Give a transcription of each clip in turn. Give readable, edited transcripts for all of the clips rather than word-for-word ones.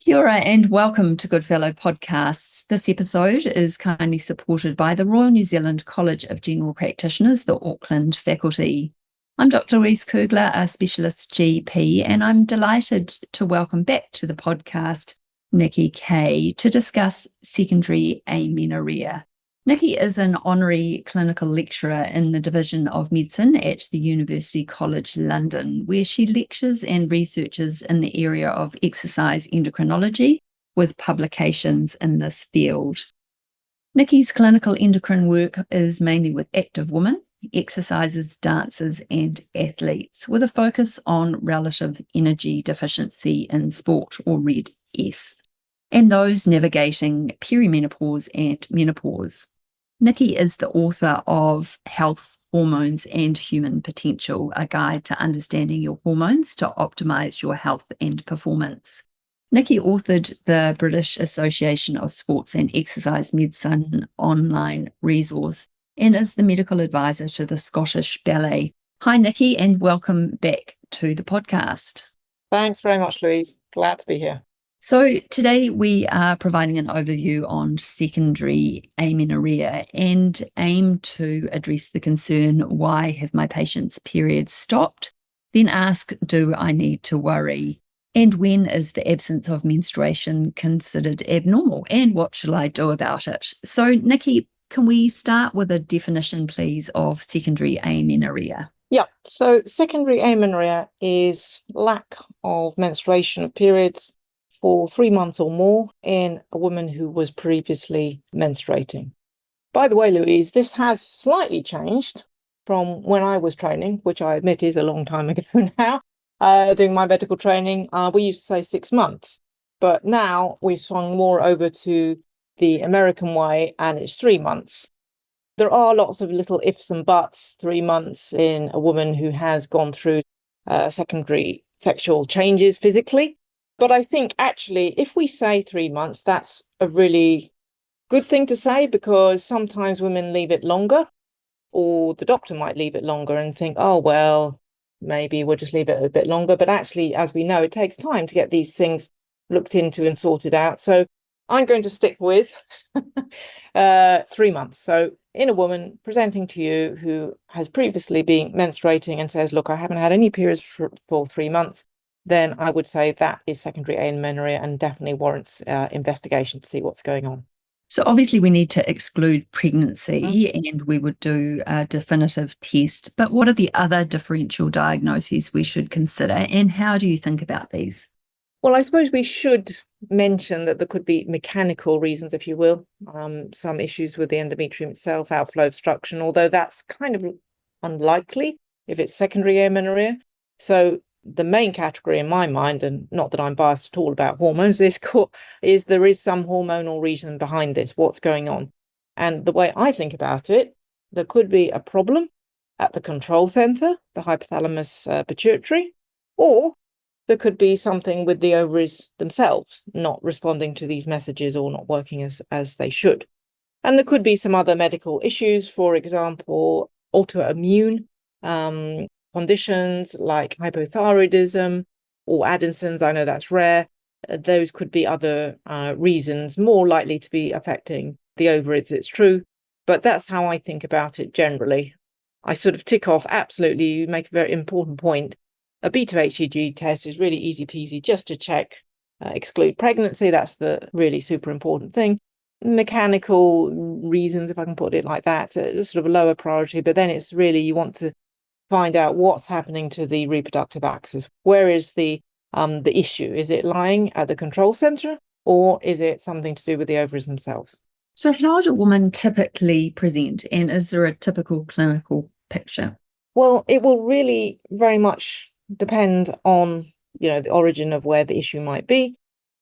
Kia ora and welcome to Goodfellow Podcasts. This episode is kindly supported by the Royal New Zealand College of General Practitioners, the Auckland faculty. I'm Dr. Louise Kugler, a specialist GP, and I'm delighted to welcome back to the podcast Nicola Keay to discuss secondary amenorrhea. Nikki is an honorary clinical lecturer in the Division of Medicine at the University College London, where she lectures and researches in the area of exercise endocrinology with publications in this field. Nikki's clinical endocrine work is mainly with active women, exercisers, dancers, and athletes, with a focus on relative energy deficiency in sport, or RED-S, and those navigating perimenopause and menopause. Nikki is the author of Health, Hormones and Human Potential, a guide to understanding your hormones to optimize your health and performance. Nikki authored the British Association of Sports and Exercise Medicine online resource and is the medical advisor to the Scottish Ballet. Hi, Nikki, and welcome back to the podcast. Thanks very much, Louise. Glad to be here. So today we are providing an overview on secondary amenorrhea and aim to address the concern, why have my patient's periods stopped? Then ask, do I need to worry? And when is the absence of menstruation considered abnormal? And what shall I do about it? So Nikki, can we start with a definition, please, of secondary amenorrhea? Yeah, so secondary amenorrhea is lack of menstruation of periods for 3 months or more in a woman who was previously menstruating. By the way, Louise, this has slightly changed from when I was training, which I admit is a long time ago now, doing my medical training. We used to say 6 months, but now we've swung more over to the American way, and it's 3 months. There are lots of little ifs and buts, 3 months in a woman who has gone through secondary sexual changes physically. But I think actually, if we say 3 months, that's a really good thing to say, because sometimes women leave it longer, or the doctor might leave it longer and think, oh, well, maybe we'll just leave it a bit longer. But actually, as we know, it takes time to get these things looked into and sorted out. So I'm going to stick with 3 months. So in a woman presenting to you who has previously been menstruating and says, look, I haven't had any periods for 3 months, then I would say that is secondary amenorrhea and definitely warrants investigation to see what's going on. So obviously we need to exclude pregnancy and we would do a definitive test, but what are the other differential diagnoses we should consider, and how do you think about these? Well, I suppose we should mention that there could be mechanical reasons, if you will, some issues with the endometrium itself, outflow obstruction, although that's kind of unlikely if it's secondary amenorrhea. So the main category in my mind, and not that I'm biased at all about hormones, is there is some hormonal reason behind this, what's going on. And the way I think about it, there could be a problem at the control center, the hypothalamus pituitary, or there could be something with the ovaries themselves not responding to these messages or not working as they should. And there could be some other medical issues, for example, autoimmune conditions like hypothyroidism or Addison's. I know that's rare. Those could be other reasons more likely to be affecting the ovaries, it's true. But that's how I think about it generally. I sort of tick off, absolutely, you make a very important point. A beta-HCG test is really easy peasy just to check, exclude pregnancy. That's the really super important thing. Mechanical reasons, if I can put it like that, sort of a lower priority, but then it's really, you want to find out what's happening to the reproductive axis. Where is the issue? Is it lying at the control center, or is it something to do with the ovaries themselves? So how do women typically present, and is there a typical clinical picture? Well, it will really very much depend on, the origin of where the issue might be.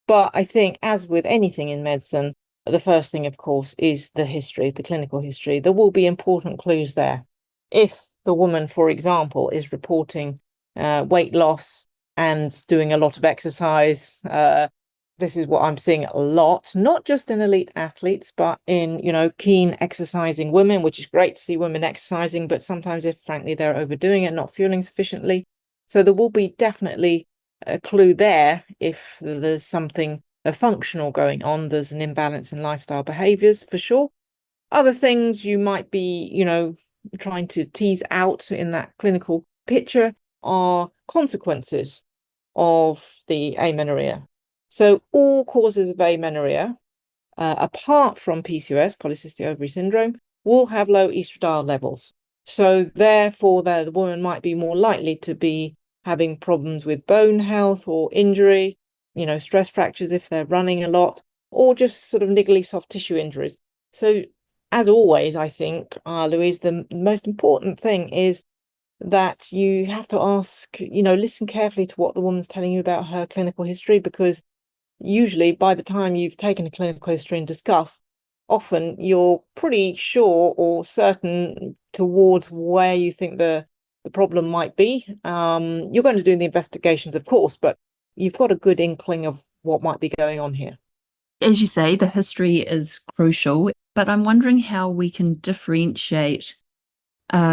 But I think, as with anything in medicine, the first thing, of course, is the history, the clinical history. There will be important clues there. If the woman, for example, is reporting weight loss and doing a lot of exercise, this is what I'm seeing a lot, not just in elite athletes, but in, keen exercising women, which is great to see women exercising, but sometimes if, frankly, they're overdoing it, not fueling sufficiently. So there will be definitely a clue there if there's something functional going on. There's an imbalance in lifestyle behaviors for sure. Other things you might be, trying to tease out in that clinical picture are consequences of the amenorrhea. So all causes of amenorrhea, apart from PCOS, polycystic ovary syndrome, will have low estradiol levels. So therefore, the woman might be more likely to be having problems with bone health or injury, stress fractures if they're running a lot, or just sort of niggly soft tissue injuries. So as always, I think, Louise, the most important thing is that you have to ask, listen carefully to what the woman's telling you about her clinical history, because usually by the time you've taken a clinical history and discussed, often you're pretty sure or certain towards where you think the problem might be. You're going to do the investigations, of course, but you've got a good inkling of what might be going on here. As you say, the history is crucial, but I'm wondering how we can differentiate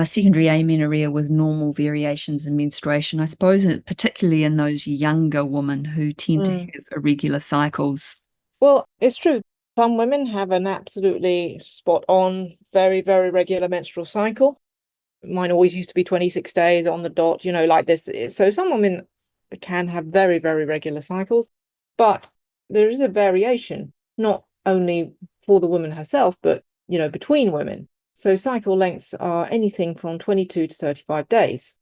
secondary amenorrhea with normal variations in menstruation. I suppose particularly in those younger women who tend to have irregular cycles. Well, it's true. Some women have an absolutely spot on, very, very regular menstrual cycle. Mine always used to be 26 days on the dot, like this. So some women can have very, very regular cycles, but there is a variation, not only for the woman herself, but, between women. So cycle lengths are anything from 22 to 35 days.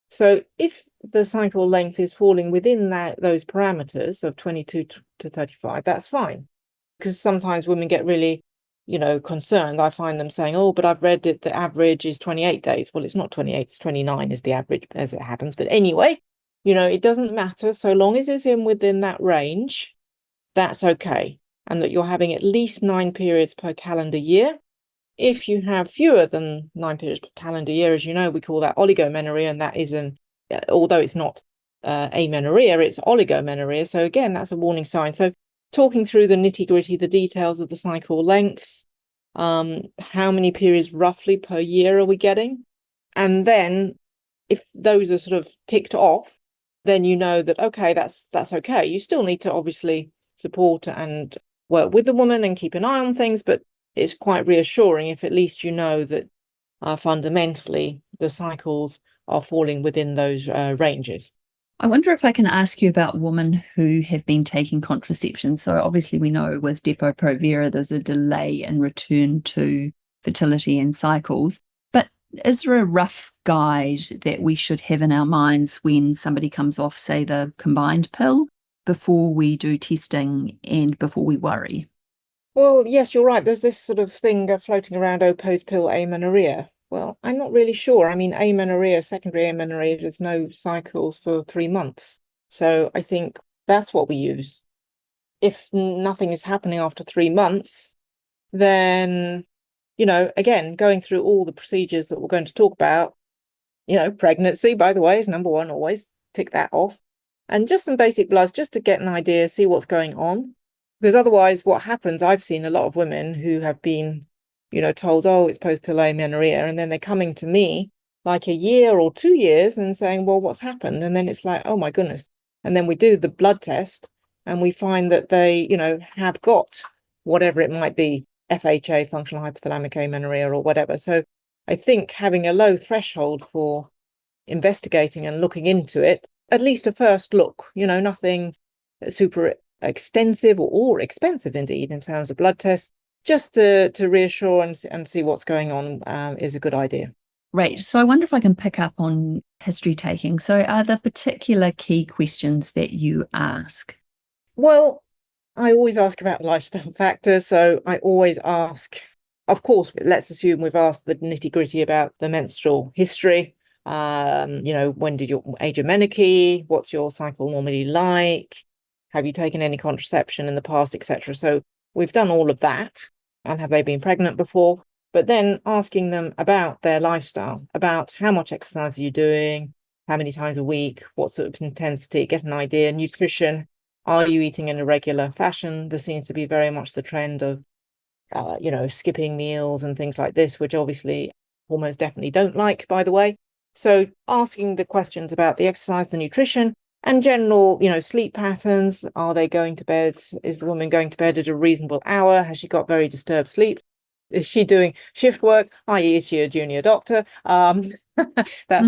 So if the cycle length is falling within those parameters of 22 to 35, that's fine. Because sometimes women get really, concerned. I find them saying, oh, but I've read it, the average is 28 days. Well, it's not 28, it's 29 is the average as it happens. But anyway, it doesn't matter. So long as it's within that range, that's okay. And that you're having at least 9 periods per calendar year. If you have fewer than 9 periods per calendar year, as you know, we call that oligomenorrhea, and that is although it's not amenorrhea, it's oligomenorrhea. So again, that's a warning sign. So talking through the nitty-gritty, the details of the cycle lengths, how many periods roughly per year are we getting? And then if those are sort of ticked off, then you know that, okay, that's okay. You still need to obviously support and work with the woman and keep an eye on things, but it's quite reassuring if at least you know that fundamentally the cycles are falling within those ranges. I wonder if I can ask you about women who have been taking contraception. So obviously we know with Depo-Provera there's a delay in return to fertility and cycles. But is there a rough guide that we should have in our minds when somebody comes off, say, the combined pill before we do testing and before we worry? Well, yes, you're right. There's this sort of thing floating around, post-pill amenorrhea. Well, I'm not really sure. I mean, amenorrhea, secondary amenorrhea, there's no cycles for 3 months. So I think that's what we use. If nothing is happening after 3 months, then, again, going through all the procedures that we're going to talk about, pregnancy, by the way, is number one, always tick that off. And just some basic bloods just to get an idea, see what's going on. Because otherwise, what happens, I've seen a lot of women who have been, told, oh, it's post-pill amenorrhea, and then they're coming to me like a year or 2 years and saying, well, what's happened? And then it's like, oh my goodness. And then we do the blood test and we find that they, have got whatever it might be, FHA, functional hypothalamic amenorrhea or whatever. So I think having a low threshold for investigating and looking into it, at least a first look, nothing super extensive or expensive indeed in terms of blood tests, just to reassure and see what's going on is a good idea. Right. So I wonder if I can pick up on history taking. So are there particular key questions that you ask? Well, I always ask about lifestyle factors. So I always ask, of course, let's assume we've asked the nitty-gritty about the menstrual history. When did your age of menarche? What's your cycle normally like? Have you taken any contraception in the past, etc.? So we've done all of that. And have they been pregnant before? But then asking them about their lifestyle, about how much exercise are you doing, how many times a week, what sort of intensity, get an idea, nutrition. Are you eating in a regular fashion? There seems to be very much the trend of, skipping meals and things like this, which obviously hormones definitely don't like, by the way. So asking the questions about the exercise, the nutrition, And general, sleep patterns. Are they going to bed? Is the woman going to bed at a reasonable hour? Has she got very disturbed sleep? Is she doing shift work? I.e., is she a junior doctor? That's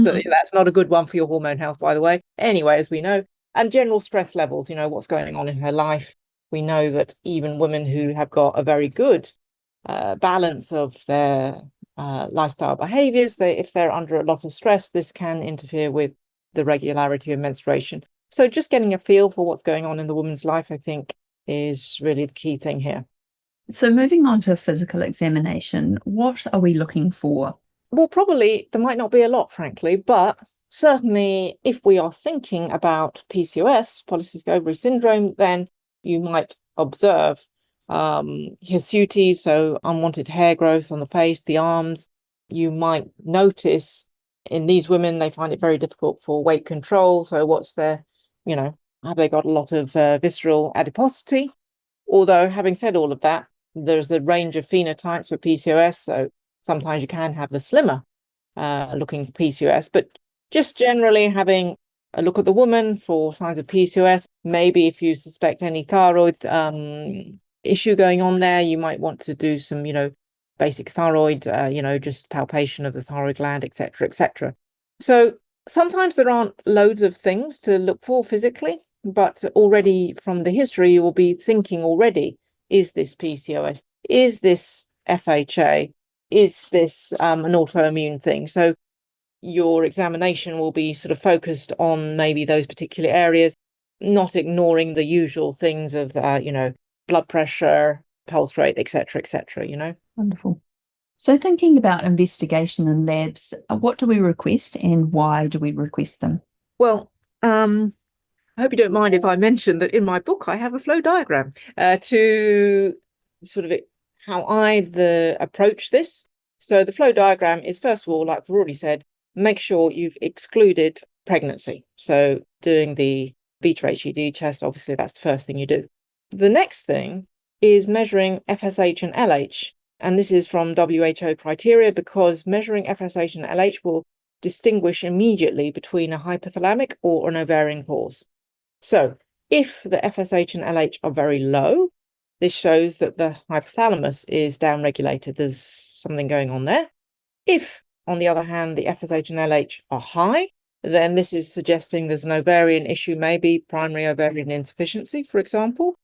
not a good one for your hormone health, by the way. Anyway, as we know, and general stress levels, what's going on in her life. We know that even women who have got a very good balance of their lifestyle behaviors, if they're under a lot of stress, this can interfere with the regularity of menstruation. So just getting a feel for what's going on in the woman's life, I think, is really the key thing here. So moving on to physical examination, what are we looking for? Well, probably there might not be a lot, frankly, but certainly if we are thinking about PCOS, polycystic ovary syndrome, then you might observe hirsuti, so unwanted hair growth on the face, the arms. You might notice in these women, they find it very difficult for weight control. So what's their, have they got a lot of visceral adiposity? Although having said all of that, there's a range of phenotypes for PCOS. So sometimes you can have the slimmer looking PCOS, but just generally having a look at the woman for signs of PCOS. Maybe if you suspect any thyroid issue going on there, you might want to do some, basic thyroid, just palpation of the thyroid gland, etc., etc. So sometimes there aren't loads of things to look for physically, but already from the history, you will be thinking already, is this PCOS? Is this FHA? Is this an autoimmune thing? So your examination will be sort of focused on maybe those particular areas, not ignoring the usual things of, blood pressure, pulse rate, etc., etc. Wonderful. So thinking about investigation in labs, what do we request and why do we request them? Well, I hope you don't mind if I mention that in my book I have a flow diagram to sort of how I approach this. So the flow diagram is, first of all, like we've already said, make sure you've excluded pregnancy. So doing the beta HCG test, obviously that's the first thing you do. The next thing is measuring FSH and LH. And this is from WHO criteria, because measuring FSH and LH will distinguish immediately between a hypothalamic or an ovarian cause. So if the FSH and LH are very low, this shows that the hypothalamus is downregulated. There's something going on there. If, on the other hand, the FSH and LH are high, then this is suggesting there's an ovarian issue, maybe primary ovarian insufficiency, for example.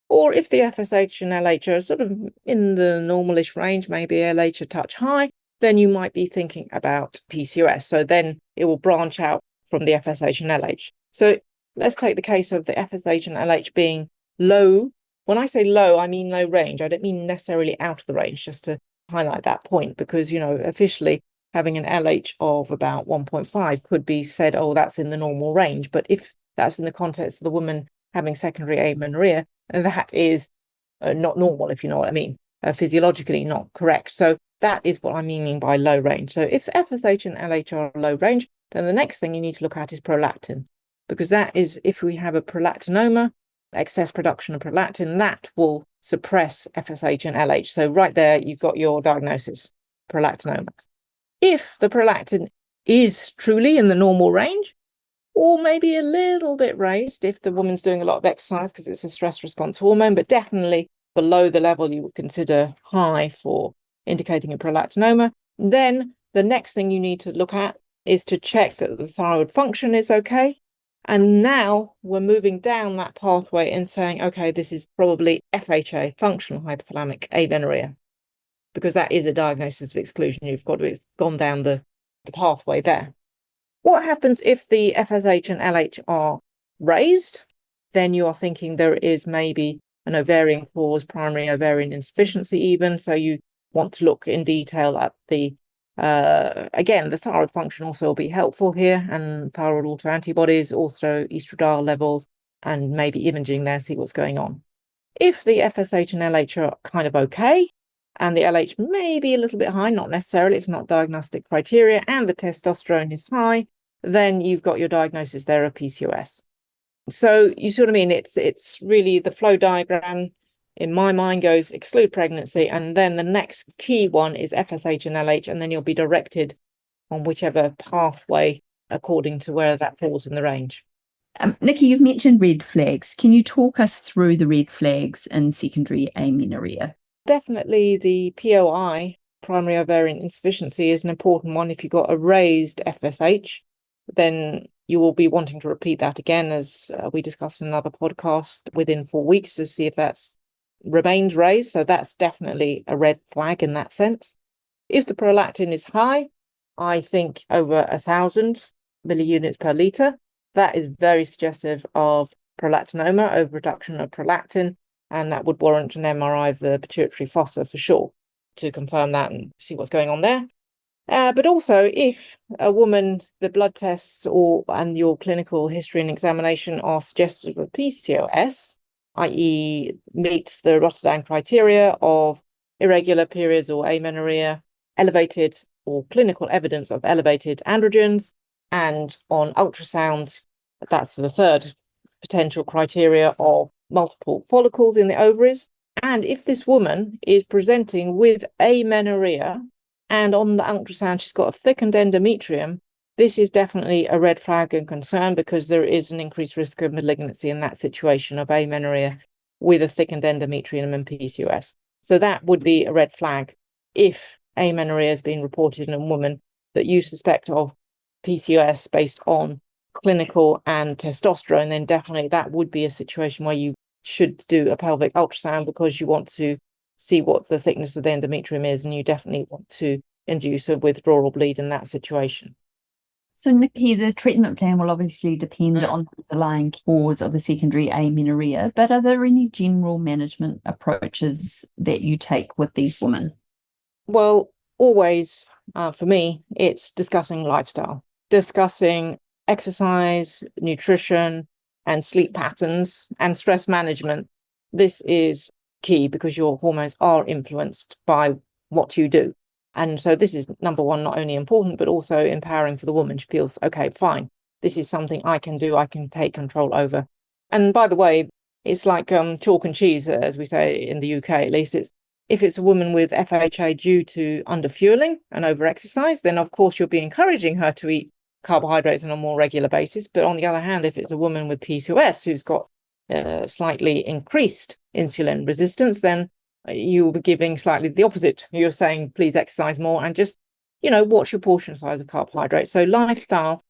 Or if the FSH and LH are sort of in the normalish range, maybe LH a touch high, then you might be thinking about PCOS. So then it will branch out from the FSH and LH. So let's take the case of the FSH and LH being low. When I say low, I mean low range. I don't mean necessarily out of the range, just to highlight that point, because, officially having an LH of about 1.5 could be said, oh, that's in the normal range. But if that's in the context of the woman having secondary amenorrhea, that is not normal, if you know what I mean, physiologically not correct. So that is what I'm meaning by low range. So if FSH and LH are low range, then the next thing you need to look at is prolactin, because that is, if we have a prolactinoma, excess production of prolactin, that will suppress FSH and LH. So right there, you've got your diagnosis, prolactinoma. If the prolactin is truly in the normal range, or maybe a little bit raised if the woman's doing a lot of exercise because it's a stress response hormone, but definitely below the level you would consider high for indicating a prolactinoma, then the next thing you need to look at is to check that the thyroid function is okay. And now we're moving down that pathway and saying, okay, this is probably FHA, functional hypothalamic amenorrhea, because that is a diagnosis of exclusion. You've got to have gone down the pathway there. What happens if the FSH and LH are raised? Then you are thinking there is maybe an ovarian cause, primary ovarian insufficiency even. So you want to look in detail at the, again, the thyroid function also will be helpful here, and thyroid autoantibodies, also estradiol levels, and maybe imaging there, see what's going on. If the FSH and LH are kind of okay, and the LH may be a little bit high, not necessarily, it's not diagnostic criteria, and the testosterone is high, then you've got your diagnosis there of PCOS. So you see what I mean? It's really the flow diagram, in my mind, goes exclude pregnancy, and then the next key one is FSH and LH, and then you'll be directed on whichever pathway according to where that falls in the range. Nikki, you've mentioned red flags. Can you talk us through the red flags in secondary amenorrhea? Definitely the POI, primary ovarian insufficiency, is an important one. If you've got a raised FSH, then you will be wanting to repeat that again, as we discussed in another podcast, within 4 weeks to see if that's remains raised. So that's definitely a red flag in that sense. If the prolactin is high, I think over 1,000 milliunits per litre, that is very suggestive of prolactinoma, overproduction of prolactin, and that would warrant an MRI of the pituitary fossa for sure to confirm that and see what's going on there. But also, if a woman, the blood tests and your clinical history and examination are suggestive of PCOS, i.e. meets the Rotterdam criteria of irregular periods or amenorrhea, elevated or clinical evidence of elevated androgens, and on ultrasound, that's the third potential criteria of multiple follicles in the ovaries. And if this woman is presenting with amenorrhea, and on the ultrasound she's got a thickened endometrium, this is definitely a red flag and concern, because there is an increased risk of malignancy in that situation of amenorrhea with a thickened endometrium and PCOS. So that would be a red flag if amenorrhea has been reported in a woman that you suspect of PCOS based on clinical and testosterone. Then definitely that would be a situation where you should do a pelvic ultrasound, because you want to see what the thickness of the endometrium is, and you definitely want to induce a withdrawal bleed in that situation. So, Nikki, the treatment plan will obviously depend on the underlying cause of the secondary amenorrhea, but are there any general management approaches that you take with these women? Well, always, for me, it's discussing lifestyle, discussing exercise, nutrition, and sleep patterns, and stress management. This is key, because your hormones are influenced by what you do. And so this is number one, not only important, but also empowering for the woman. She feels, okay, fine, this is something I can do, I can take control over. And by the way, it's like chalk and cheese, as we say in the UK, at least. If it's a woman with FHA due to underfueling and overexercise, then of course you'll be encouraging her to eat carbohydrates on a more regular basis. But on the other hand, if it's a woman with PCOS who's got slightly increased insulin resistance, then you will be giving slightly the opposite. You're saying, please exercise more and just, watch your portion size of carbohydrates. So lifestyle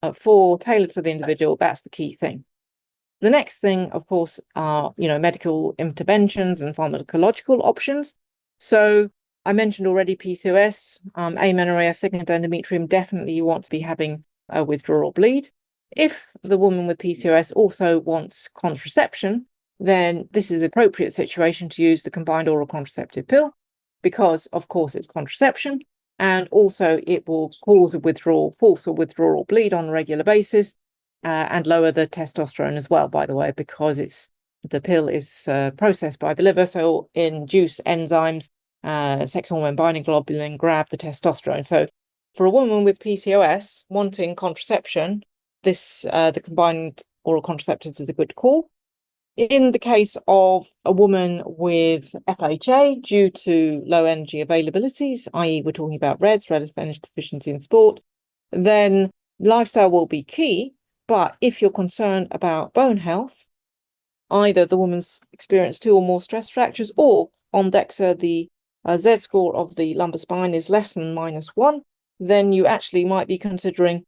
tailored for the individual, that's the key thing. The next thing, of course, are, medical interventions and pharmacological options. So I mentioned already PCOS, amenorrhea, thickened endometrium, definitely you want to be having a withdrawal bleed. If the woman with PCOS also wants contraception, then this is an appropriate situation to use the combined oral contraceptive pill, because, of course, it's contraception, and also it will cause a force or withdrawal bleed on a regular basis, and lower the testosterone as well, by the way, because the pill is processed by the liver, so induce enzymes, sex hormone binding globulin, grab the testosterone. So for a woman with PCOS wanting contraception, the combined oral contraceptive is a good call. In the case of a woman with FHA due to low energy availabilities, i.e. we're talking about relative energy deficiency in sport, then lifestyle will be key. But if you're concerned about bone health, either the woman's experienced 2 or more stress fractures, or on DEXA, the Z-score of the lumbar spine is less than -1, then you actually might be considering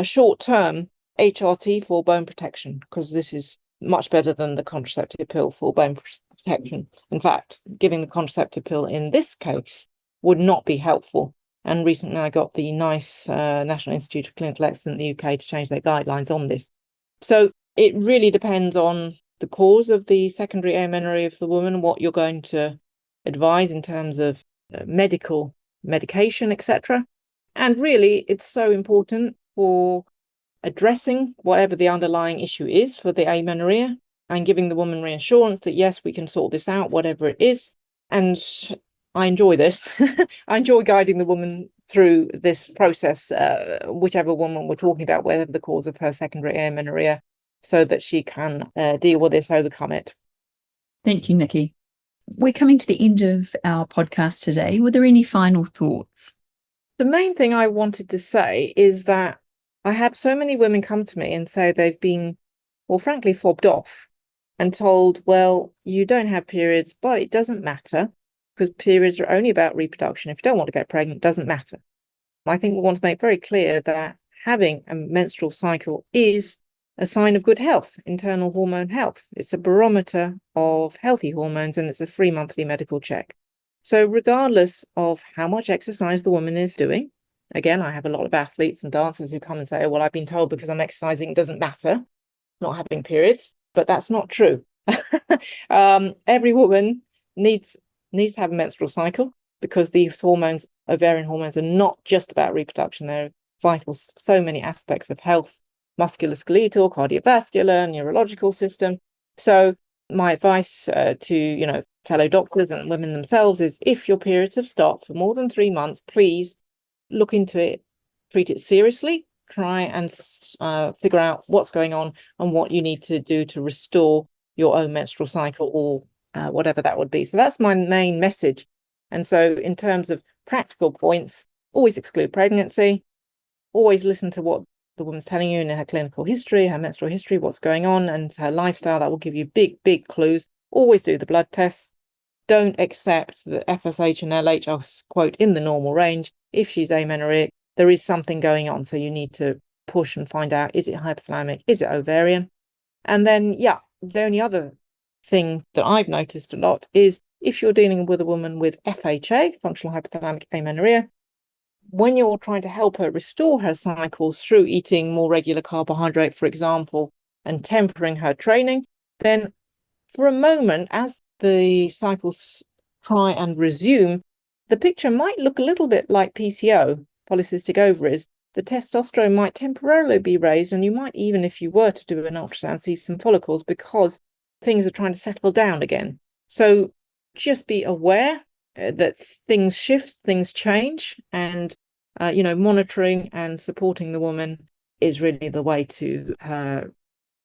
short-term HRT for bone protection, because this is much better than the contraceptive pill for bone protection. In fact, giving the contraceptive pill in this case would not be helpful. And recently I got the NICE, National Institute of Clinical Excellence in the UK, to change their guidelines on this. So it really depends on the cause of the secondary amenorrhea of the woman, what you're going to advise in terms of medication, etc. And really, it's so important for addressing whatever the underlying issue is for the amenorrhea, and giving the woman reassurance that, yes, we can sort this out, whatever it is. And I enjoy this. I enjoy guiding the woman through this process, whichever woman we're talking about, whatever the cause of her secondary amenorrhea, so that she can deal with this, overcome it. Thank you, Nikki. We're coming to the end of our podcast today. Were there any final thoughts? The main thing I wanted to say is that I have so many women come to me and say they've been or frankly fobbed off and told, well, you don't have periods, but it doesn't matter because periods are only about reproduction. If you don't want to get pregnant, it doesn't matter. I think we want to make very clear that having a menstrual cycle is a sign of good health, internal hormone health. It's a barometer of healthy hormones, and it's a free monthly medical check. So regardless of how much exercise the woman is doing, again, I have a lot of athletes and dancers who come and say, oh, well, I've been told because I'm exercising, it doesn't matter not having periods, but that's not true. Every woman needs to have a menstrual cycle because these hormones, ovarian hormones, are not just about reproduction. They're vital to so many aspects of health, musculoskeletal, cardiovascular, neurological system. So my advice to fellow doctors and women themselves is, if your periods have stopped for more than 3 months, please look into it, treat it seriously, try and figure out what's going on and what you need to do to restore your own menstrual cycle, or whatever that would be. So that's my main message. And so in terms of practical points, always exclude pregnancy, always listen to what the woman's telling you in her clinical history, her menstrual history, what's going on, and her lifestyle. That will give you big clues. Always do the blood tests. Don't accept that FSH and LH are, quote, in the normal range. If she's amenorrheic, there is something going on. So you need to push and find out, is it hypothalamic? Is it ovarian? And then, the only other thing that I've noticed a lot is if you're dealing with a woman with FHA, functional hypothalamic amenorrhea, when you're trying to help her restore her cycles through eating more regular carbohydrate, for example, and tempering her training, then for a moment, as the cycles try and resume, the picture might look a little bit like PCO, polycystic ovaries. The testosterone might temporarily be raised, and you might, even if you were to do an ultrasound, see some follicles because things are trying to settle down again. So just be aware that things shift, things change, and monitoring and supporting the woman is really the way to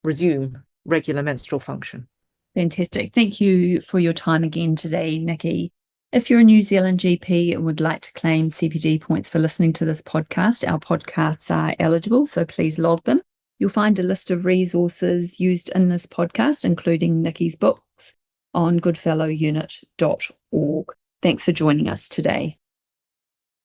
resume regular menstrual function. Fantastic. Thank you for your time again today, Nikki. If you're a New Zealand GP and would like to claim CPD points for listening to this podcast, our podcasts are eligible, so please log them. You'll find a list of resources used in this podcast, including Nikki's books, on goodfellowunit.org. Thanks for joining us today.